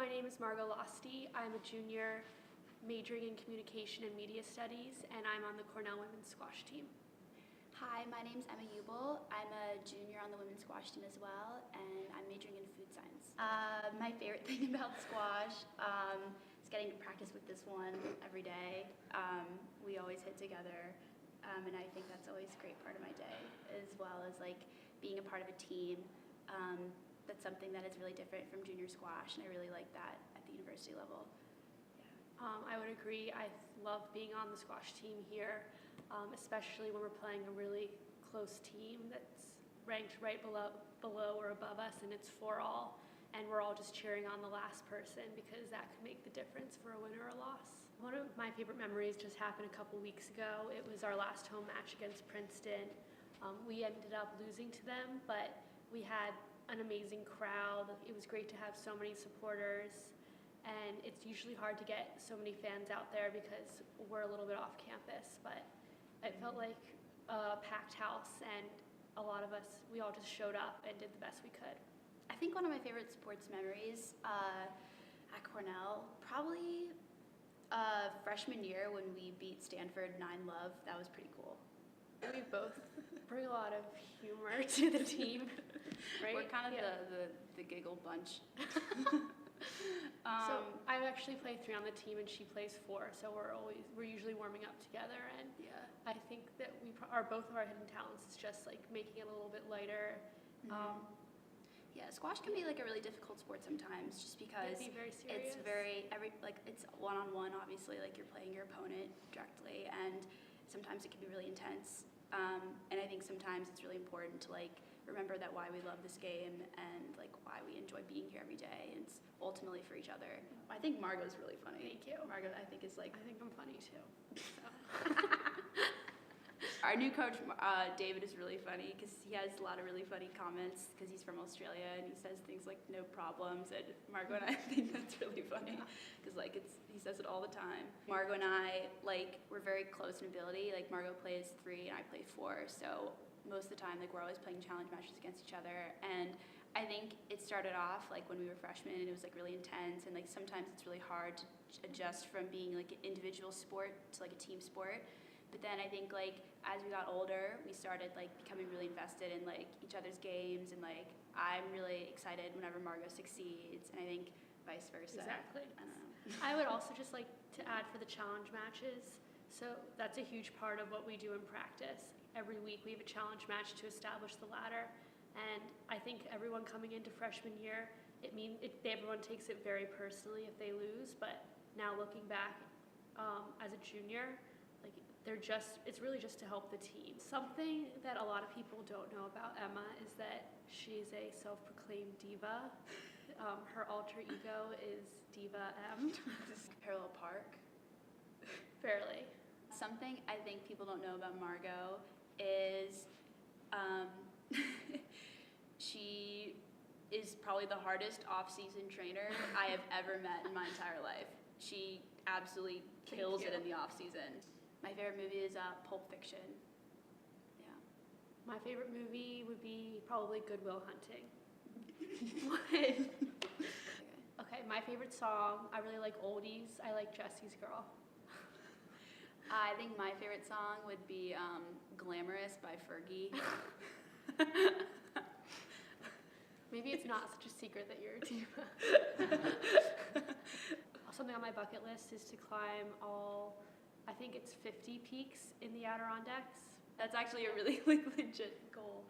My name is Margaux Losty. I'm a junior majoring in communication and media studies, and I'm on the Cornell women's squash team. Hi, my name's Uible. I'm a junior on the women's squash team as well, and I'm majoring in food science. My favorite thing about squash is getting to practice with this one every day. We always hit together, and I think that's always a great part of my day, as well as like being a part of a team. That's something that is really different from junior squash, and I really like that at the university level. I would agree. I love being on the squash team here, especially when we're playing a really close team that's ranked right below or above us, and it's 4-all, and we're all just cheering on the last person because that could make the difference for a win or a loss. One of my favorite memories just happened a couple weeks ago. It was our last home match against Princeton. We ended up losing to them, but we had an amazing crowd. It was great to have so many supporters. And it's usually hard to get so many fans out there because we're a little bit off campus, but it felt like a packed house, and a lot of us, we all just showed up and did the best we could. I think one of my favorite sports memories at Cornell, probably freshman year when we beat Stanford 9-love. That was pretty cool. We both bring a lot of humor to the team, right? We're kind of the giggle bunch. So I actually play 3 on the team, and she plays 4. So we're usually warming up together, and yeah. I think that we are both of our hidden talents is just like making it a little bit lighter. Mm-hmm. Yeah, squash can be like a really difficult sport sometimes, just because be very serious. It's it's one-on-one. Obviously, like you're playing your opponent directly, and sometimes it can be really intense. And I think sometimes it's really important to like remember that why we love this game and like why we enjoy being here every day. And it's ultimately for each other. I think Margaux's really funny. Thank you. Margaux, I think, is like... I think I'm funny too. So. Our new coach, David, is really funny because he has a lot of really funny comments because he's from Australia, and he says things like "no problems," and Margaux and I think that's really funny because like he says it all the time. Margaux and I, like, we're very close in ability. Like Margaux plays 3 and I play 4, so most of the time like we're always playing challenge matches against each other. And I think it started off like when we were freshmen, and it was like really intense, and like sometimes it's really hard to adjust from being like an individual sport to like a team sport. But then I think like as we got older, we started like becoming really invested in like each other's games, and like I'm really excited whenever Margaux succeeds, and I think vice versa. Exactly. I don't know. I would also just like to add for the challenge matches. So that's a huge part of what we do in practice. Every week we have a challenge match to establish the ladder, and I think everyone coming into freshman year, everyone takes it very personally if they lose. But now looking back, as a junior, like it's really just to help the team. Something that a lot of people don't know about Emma is that she's a self-proclaimed diva. Her alter ego is Diva M. Parallel park. Fairly. Something I think people don't know about Margaux is she is probably the hardest off-season trainer I have ever met in my entire life. She absolutely kills it in the off-season. My favorite movie is Pulp Fiction. Yeah. My favorite movie would be probably Good Will Hunting. What? Okay, my favorite song, I really like oldies. I like Jesse's Girl. I think my favorite song would be Glamorous by Fergie. Maybe it's not such a secret that you're a diva. Something on my bucket list is to climb I think it's 50 peaks in the Adirondacks. That's actually a really legit goal.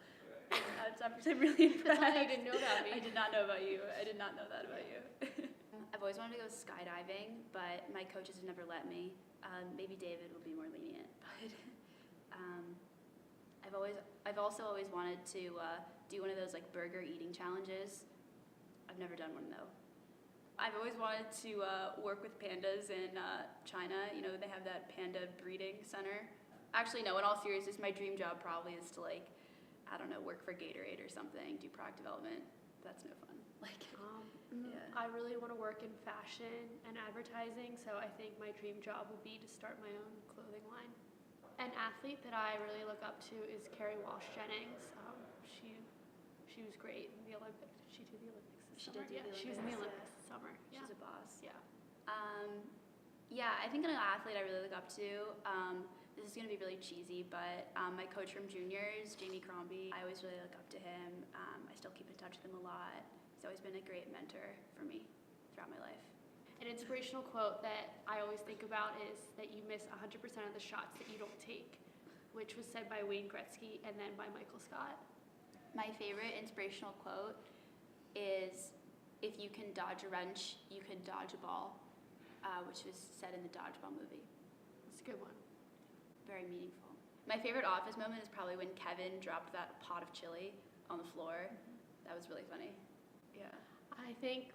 I'm really impressed. That's why you didn't know about me. I did not know about you. I did not know that about you. I've always wanted to go skydiving, but my coaches have never let me. Maybe David will be more lenient, but I've also always wanted to do one of those like burger eating challenges. I've never done one though. I've always wanted to work with pandas in China. You know, they have that panda breeding center. Actually, no, in all seriousness, my dream job probably is to like, I don't know, work for Gatorade or something, do product development. That's no fun. Like, yeah. I really want to work in fashion and advertising, so I think my dream job would be to start my own clothing line. An athlete that I really look up to is Carrie Walsh Jennings. She She was great in the Olympics. Did she do the Olympics this She summer? did do the She was in the Olympics, Olympics this summer. Yeah. She's a boss. Yeah. Yeah, I think an athlete I really look up to, this is going to be really cheesy, but my coach from juniors, Jamie Crombie, I always really look up to him. I still keep in touch with him a lot. He's always been a great mentor for me throughout my life. An inspirational quote that I always think about is that you miss 100% of the shots that you don't take, which was said by Wayne Gretzky and then by Michael Scott. My favorite inspirational quote is, if you can dodge a wrench, you can dodge a ball, which was said in the Dodgeball movie. It's a good one. Very meaningful. My favorite office moment is probably when Kevin dropped that pot of chili on the floor. That was really funny. Yeah. I think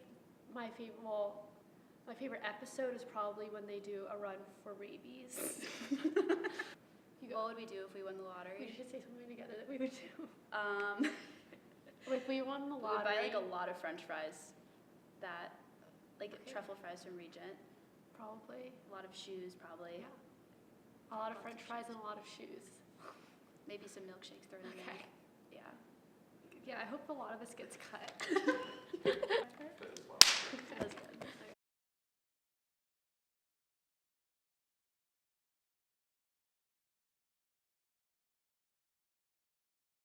my favorite episode is probably when they do a run for rabies. What would we do if we won the We lottery? should say something together that we would do. We If we won the would lottery, buy like a lot of French fries, like Okay. truffle fries from Regent. probably. A lot of shoes, probably. Yeah. A lot of Lots French of fries shoes. and a lot of shoes. Maybe some milkshakes thrown in there. Okay. Yeah. Yeah, I hope a lot of this gets cut.